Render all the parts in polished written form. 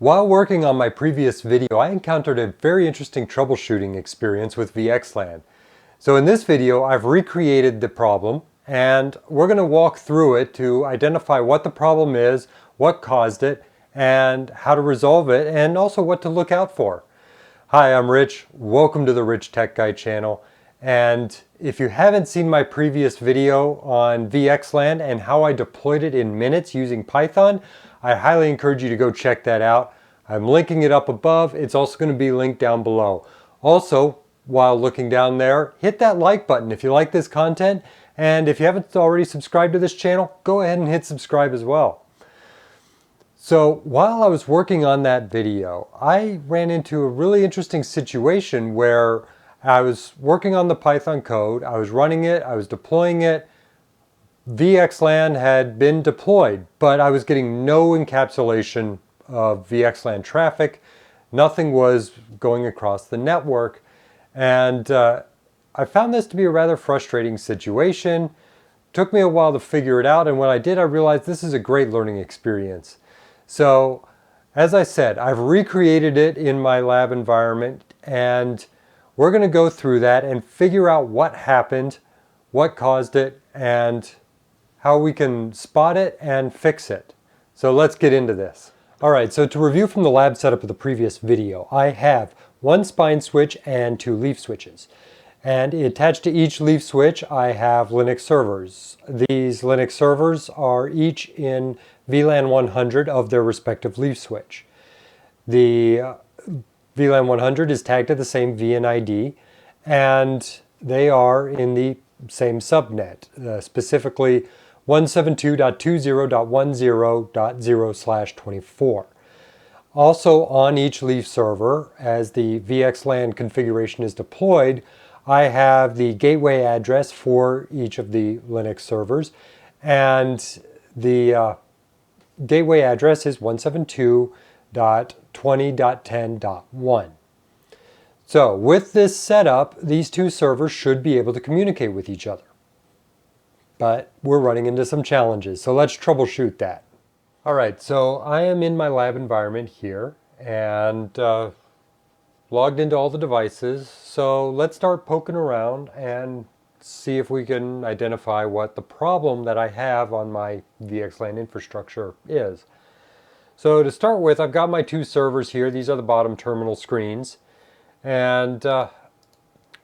While working on my previous video, I encountered a very interesting troubleshooting experience with VXLAN. So in this video, I've recreated the problem and we're going to walk through it to identify what the problem is, what caused it, and how to resolve it, and also what to look out for. Hi, I'm Rich. Welcome to the Rich Tech Guy channel. And if you haven't seen my previous video on VXLAN and how I deployed it in minutes using Python, I highly encourage you to go check that out. I'm linking it up above. It's also going to be linked down below. Also, while looking down there, hit that like button if you like this content. And if you haven't already subscribed to this channel, go ahead and hit subscribe as well. So while I was working on that video, I ran into a really interesting situation where I was working on the Python code, I was running it, I was deploying it, VXLAN had been deployed, but I was getting no encapsulation of VXLAN traffic. Nothing was going across the network. And I found this to be a rather frustrating situation. Took me a while to figure it out, and when I did, I realized this is a great learning experience. So, as I said, I've recreated it in my lab environment, and we're going to go through that and figure out what happened, what caused it, and how we can spot it and fix it. So let's get into this. All right, so to review from the lab setup of the previous video, I have one spine switch and two leaf switches. And attached to each leaf switch, I have Linux servers. These Linux servers are each in VLAN 100 of their respective leaf switch. The VLAN 100 is tagged to the same VNID, and they are in the same subnet, specifically 172.20.10.0/24. Also on each leaf server, as the VXLAN configuration is deployed, I have the gateway address for each of the Linux servers, and the gateway address is 172.20.10.1. So with this setup, these two servers should be able to communicate with each other. But we're running into some challenges, so let's troubleshoot that. All right, so I am in my lab environment here and logged into all the devices. So let's start poking around and see if we can identify what the problem that I have on my VXLAN infrastructure is. So to start with, I've got my two servers here. These are the bottom terminal screens. And we're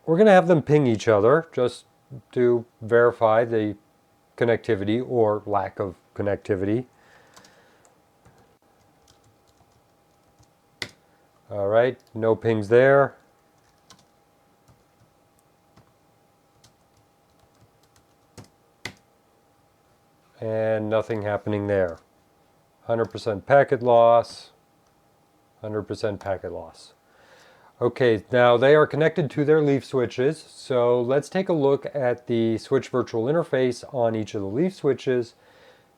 going to have them ping each other just to verify the connectivity or lack of connectivity. All right, no pings there. And nothing happening there. 100% packet loss, 100% packet loss. Okay, now they are connected to their leaf switches, so let's take a look at the switch virtual interface on each of the leaf switches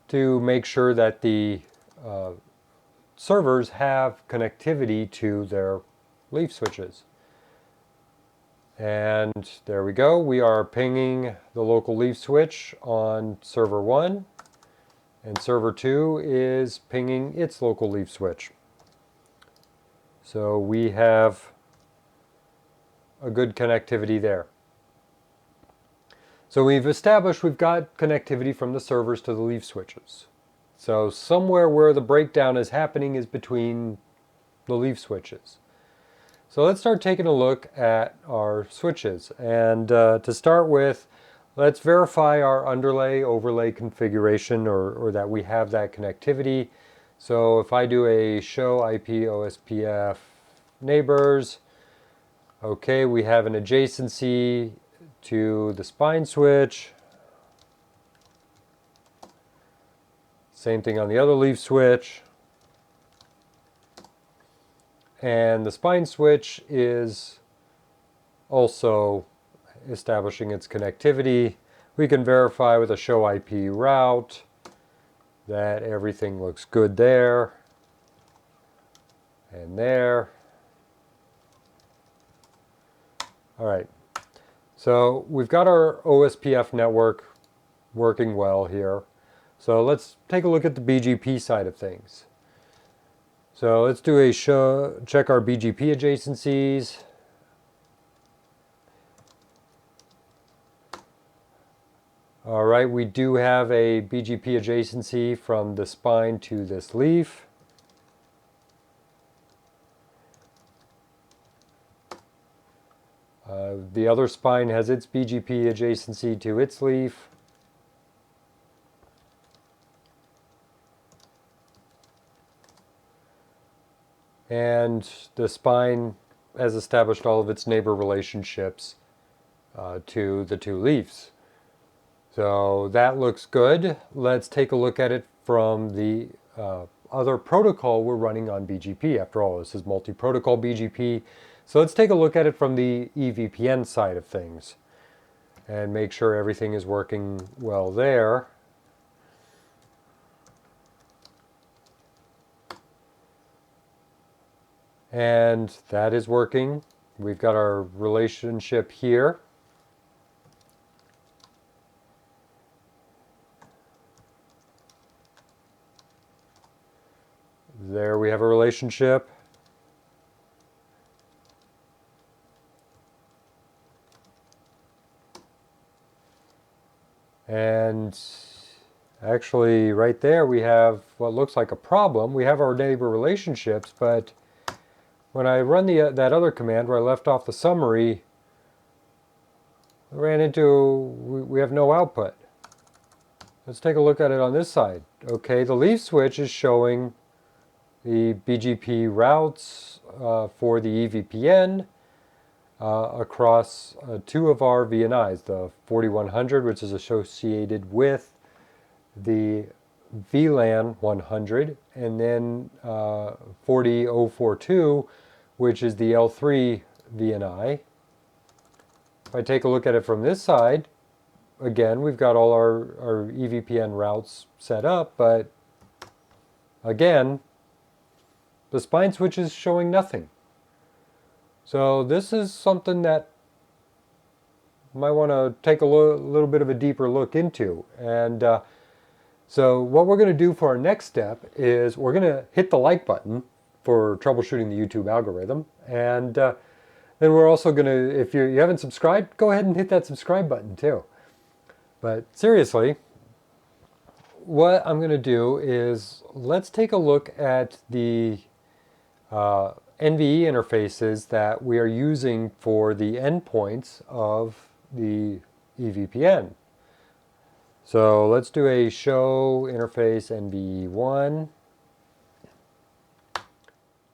to make sure that the servers have connectivity to their leaf switches. And there we go. We are pinging the local leaf switch on server 1, and server 2 is pinging its local leaf switch. So we have a good connectivity there. So we've established we've got connectivity from the servers to the leaf switches. So somewhere where the breakdown is happening is between the leaf switches. So let's start taking a look at our switches. And to start with, let's verify our underlay overlay configuration, or that we have that connectivity. So if I do a show IP OSPF neighbors, okay, we have an adjacency to the spine switch. Same thing on the other leaf switch. And the spine switch is also establishing its connectivity. We can verify with a show IP route that everything looks good there and there. All right, so we've got our OSPF network working well here. So let's take a look at the BGP side of things. So let's do a check our BGP adjacencies. All right, we do have a BGP adjacency from the spine to this leaf. The other spine has its BGP adjacency to its leaf. And the spine has established all of its neighbor relationships to the two leaves. So that looks good. Let's take a look at it from the other protocol we're running on BGP. After all, this is multi-protocol BGP. So let's take a look at it from the EVPN side of things and make sure everything is working well there. And that is working. We've got our relationship here. There we have a relationship. And actually right there we have what looks like a problem. We have our neighbor relationships, but when I run that other command where I left off the summary, I ran into, we have no output. Let's take a look at it on this side. Okay, the leaf switch is showing the BGP routes for the EVPN across two of our VNIs, the 4100, which is associated with the VLAN 100, and then 40042, which is the L3 VNI. If I take a look at it from this side, again, we've got all our EVPN routes set up, but again, the spine switch is showing nothing. So this is something that you might want to take a little bit of a deeper look into. And so what we're going to do for our next step is we're going to hit the like button for troubleshooting the YouTube algorithm. And then we're also going to, if you haven't subscribed, go ahead and hit that subscribe button too. But seriously, what I'm going to do is let's take a look at the NVE interfaces that we are using for the endpoints of the EVPN. So let's do a show interface NVE1.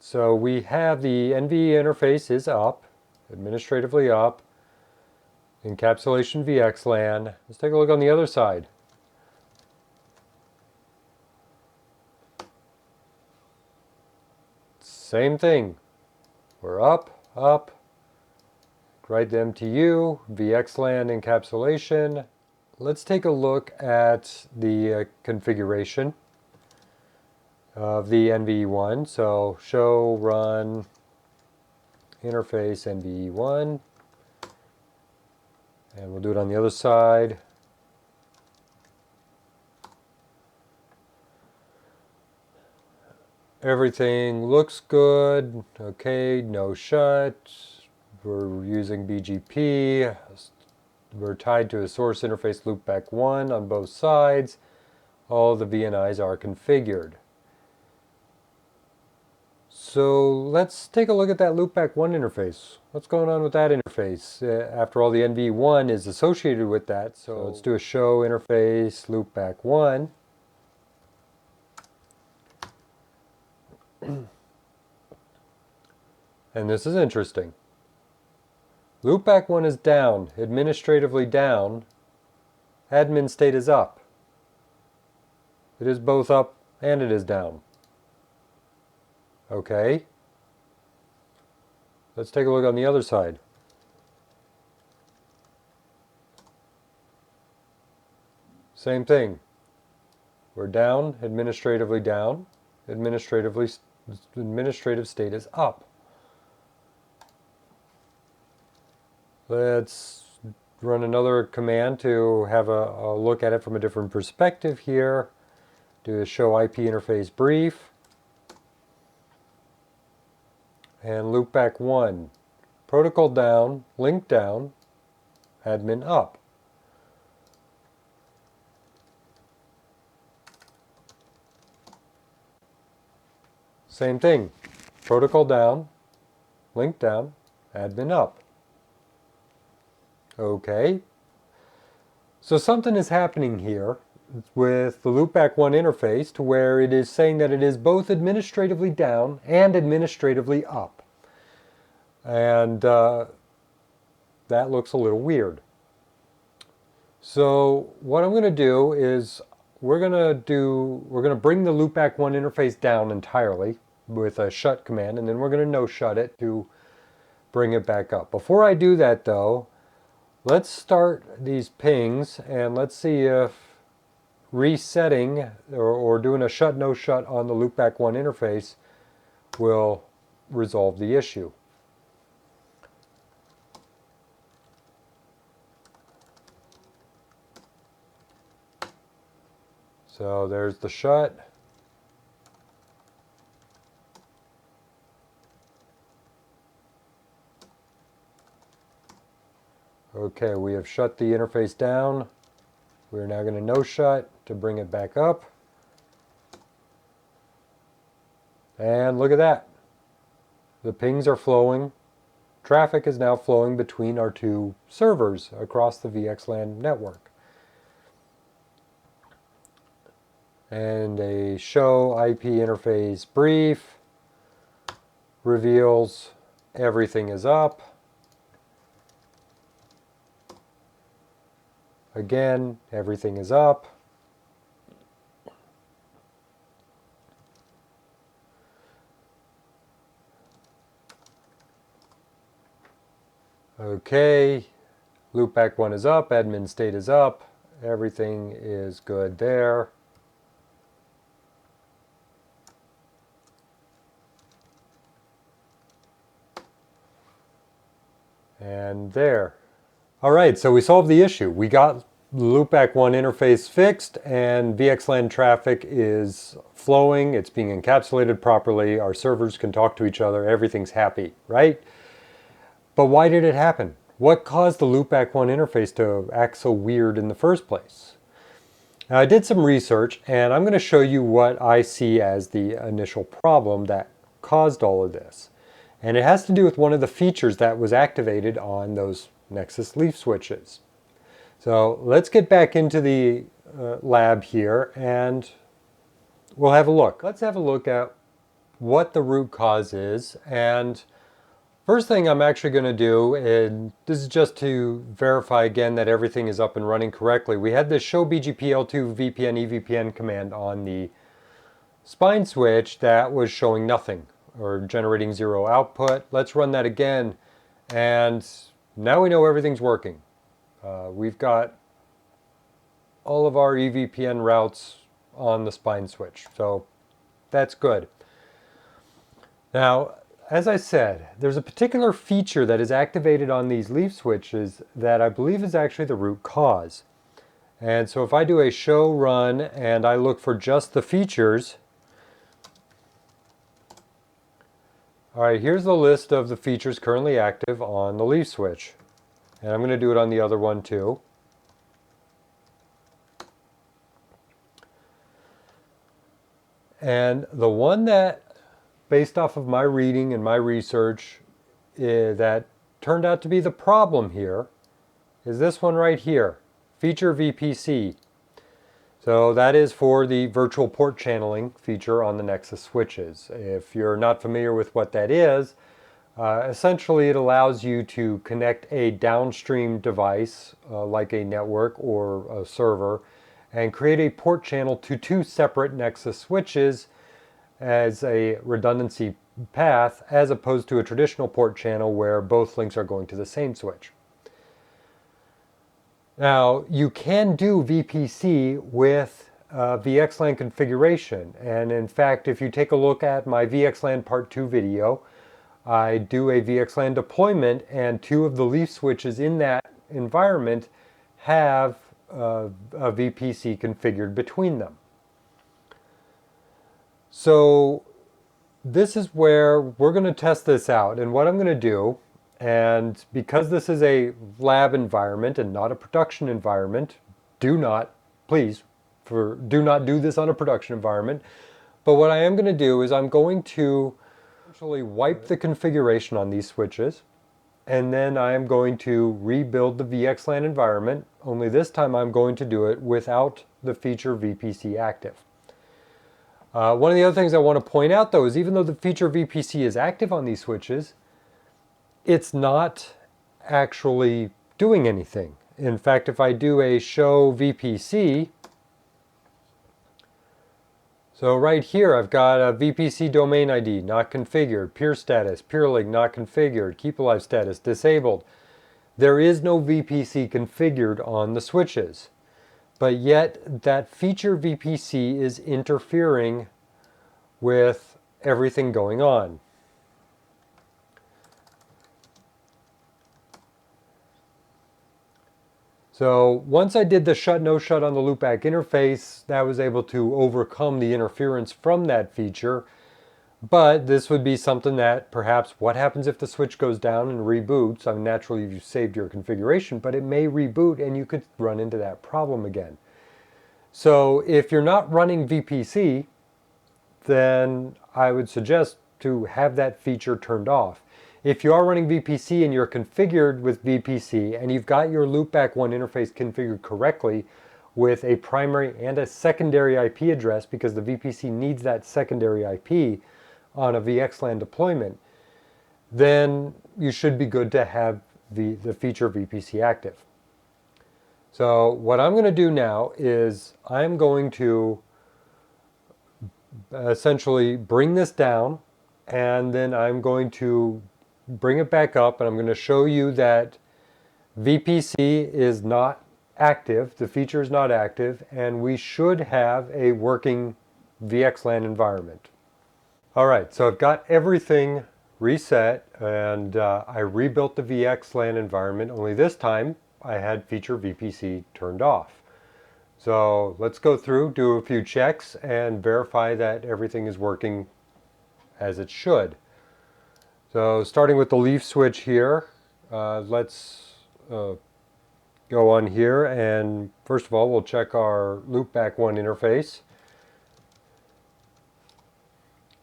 So we have the NVE interface is up, administratively up, encapsulation VXLAN. Let's take a look on the other side. Same thing. We're up, right to MTU, VXLAN encapsulation. Let's take a look at the configuration of the NVE1. So show run interface NVE1. And we'll do it on the other side. Everything looks good. Okay, no shut. We're using BGP. We're tied to a source interface loopback 1 on both sides. All the VNIs are configured. So let's take a look at that loopback 1 interface. What's going on with that interface? After all, the NV1 is associated with that. So let's do a show interface loopback 1. And this is interesting. Loopback 1 is down, administratively down. Admin state is up. It is both up and it is down. Okay. Let's take a look on the other side. Same thing. We're down, administratively down. Administrative state is up. Let's run another command to have a look at it from a different perspective here. Do a show IP interface brief. and loopback 1. Protocol down, link down, admin up. Same thing. Protocol down, link down, admin up. Okay. So something is happening here with the loopback 1 interface to where it is saying that it is both administratively down and administratively up. And that looks a little weird. So what I'm going to do is we're going to bring the loopback 1 interface down entirely with a shut command, and then we're going to no shut it to bring it back up. Before I do that though, let's start these pings and let's see if resetting or doing a shut no shut on the loopback 1 interface will resolve the issue. So there's the shut. Okay, we have shut the interface down. We're now going to no shut to bring it back up. And look at that. The pings are flowing. Traffic is now flowing between our two servers across the VXLAN network. And a show IP interface brief reveals everything is up. Again, everything is up. Okay, loopback 1 is up, admin state is up, everything is good there. And there. All right, so we solved the issue. We got the loopback 1 interface fixed and VXLAN traffic is flowing, it's being encapsulated properly, our servers can talk to each other, everything's happy, right? But why did it happen? What caused the loopback 1 interface to act so weird in the first place? Now, I did some research and I'm going to show you what I see as the initial problem that caused all of this. And it has to do with one of the features that was activated on those Nexus leaf switches. So let's get back into the lab here and we'll have a look. Let's have a look at what the root cause is. And first thing I'm actually going to do, and this is just to verify again that everything is up and running correctly. We had this show BGP L2 VPN EVPN command on the spine switch that was showing nothing or generating 0 output. Let's run that again and now we know everything's working. We've got all of our EVPN routes on the spine switch, so that's good. Now, as I said, there's a particular feature that is activated on these leaf switches that I believe is actually the root cause. And so if I do a show run and I look for just the features, all right, here's the list of the features currently active on the leaf switch. And I'm going to do it on the other one too. And the one that, based off of my reading and my research, that turned out to be the problem here is this one right here, feature VPC. So that is for the virtual port channeling feature on the Nexus switches. If you're not familiar with what that is, essentially it allows you to connect a downstream device like a network or a server and create a port channel to two separate Nexus switches as a redundancy path, as opposed to a traditional port channel where both links are going to the same switch. Now, you can do VPC with VXLAN configuration, and in fact, if you take a look at my VXLAN Part 2 video, I do a VXLAN deployment, and two of the leaf switches in that environment have a VPC configured between them. So this is where we're going to test this out. And what I'm going to do, and because this is a lab environment and not a production environment, do not, please, do not do this on a production environment. But what I am going to do is I'm going to actually wipe the configuration on these switches, and then I'm going to rebuild the VXLAN environment, only this time I'm going to do it without the feature VPC active. One of the other things I want to point out though is even though the feature VPC is active on these switches, it's not actually doing anything. In fact, if I do a show VPC, so right here I've got a VPC domain ID not configured, peer status, peer link not configured, keep alive status disabled. There is no VPC configured on the switches, but yet that feature VPC is interfering with everything going on. So once I did the shut no shut on the loopback interface, that was able to overcome the interference from that feature. But this would be something that perhaps what happens if the switch goes down and reboots? I mean, naturally you've saved your configuration, but it may reboot and you could run into that problem again. So if you're not running VPC, then I would suggest to have that feature turned off. If you are running VPC and you're configured with VPC and you've got your loopback 1 interface configured correctly with a primary and a secondary IP address, because the VPC needs that secondary IP on a VXLAN deployment, then you should be good to have the feature VPC active. So what I'm going to do now is I'm going to essentially bring this down, and then I'm going to bring it back up, and I'm going to show you that VPC is not active, the feature is not active, and we should have a working VXLAN environment. All right, so I've got everything reset, and I rebuilt the VXLAN environment, only this time I had feature VPC turned off. So let's go through, do a few checks, and verify that everything is working as it should. So starting with the leaf switch here, let's go on here, and first of all we'll check our loopback 1 interface.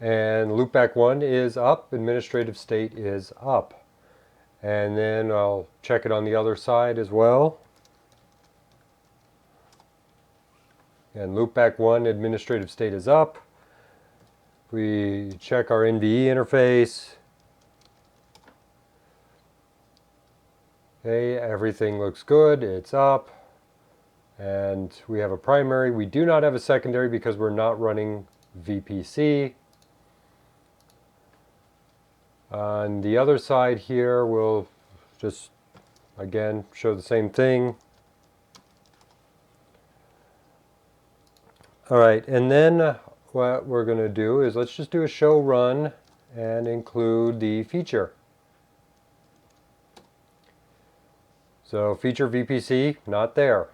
And loopback 1 is up, administrative state is up. And then I'll check it on the other side as well. And loopback 1 administrative state is up. We check our NVE interface. Okay, everything looks good, it's up. And we have a primary. We do not have a secondary because we're not running VPC. On the other side here, we'll just, again, show the same thing. All right, and then what we're going to do is let's just do a show run and include the feature. So feature VPC, not there.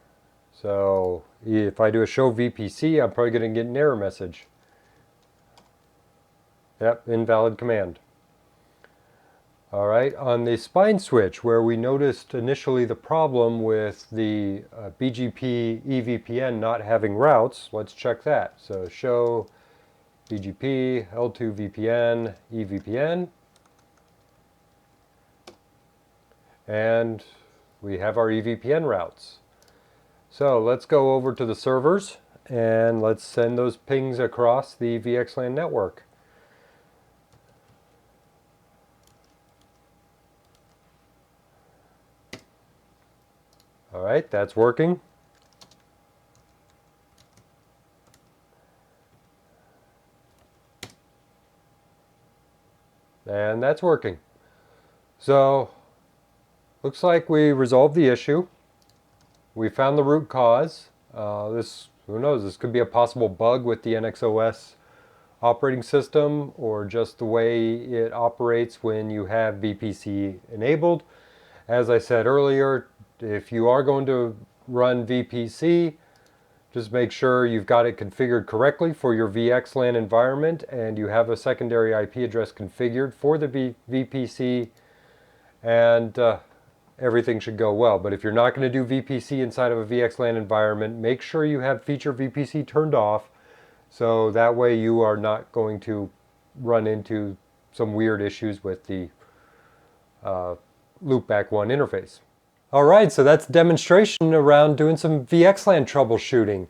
So if I do a show VPC, I'm probably going to get an error message. Yep, invalid command. All right, on the spine switch where we noticed initially the problem with the BGP EVPN not having routes, let's check that. So show BGP L2 VPN EVPN, and we have our EVPN routes. So let's go over to the servers and let's send those pings across the VXLAN network. All right, that's working. And that's working. So looks like we resolved the issue. We found the root cause. Who knows, this could be a possible bug with the NXOS operating system, or just the way it operates when you have VPC enabled. As I said earlier, if you are going to run VPC, Just make sure you've got it configured correctly for your VXLAN environment and you have a secondary IP address configured for the VPC, and everything should go well. But if you're not going to do VPC inside of a VXLAN environment, make sure you have feature VPC turned off, so that way you are not going to run into some weird issues with the loopback 1 interface. Alright, so that's a demonstration around doing some VXLAN troubleshooting.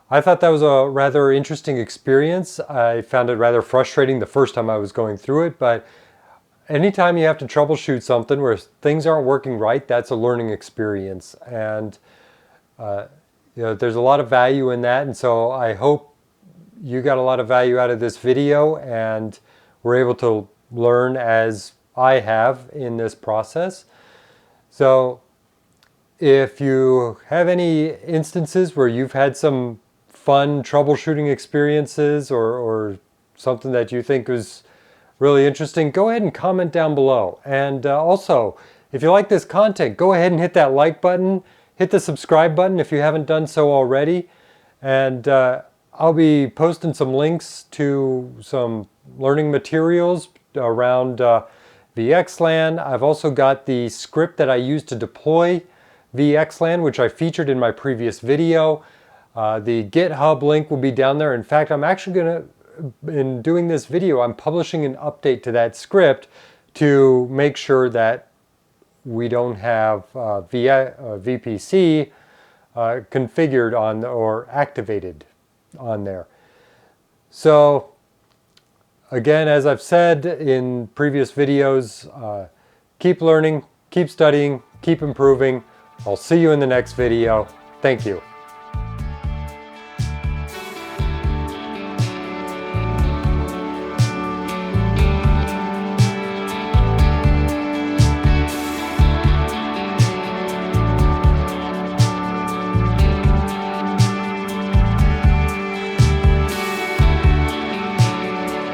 I thought that was a rather interesting experience. I found it rather frustrating the first time I was going through it, but anytime you have to troubleshoot something where things aren't working right, that's a learning experience. And there's a lot of value in that, and so I hope you got a lot of value out of this video and were able to learn as I have in this process. So if you have any instances where you've had some fun troubleshooting experiences or something that you think was really interesting, go ahead and comment down below. And also, if you like this content, go ahead and hit that like button, hit the subscribe button if you haven't done so already. And I'll be posting some links to some learning materials around VXLAN. I've also got the script that I use to deploy VXLAN, which I featured in my previous video. The GitHub link will be down there. In fact, I'm actually going to, in doing this video, I'm publishing an update to that script to make sure that we don't have VPC configured on or activated on there. So again, as I've said in previous videos, keep learning, keep studying, keep improving. I'll see you in the next video. Thank you.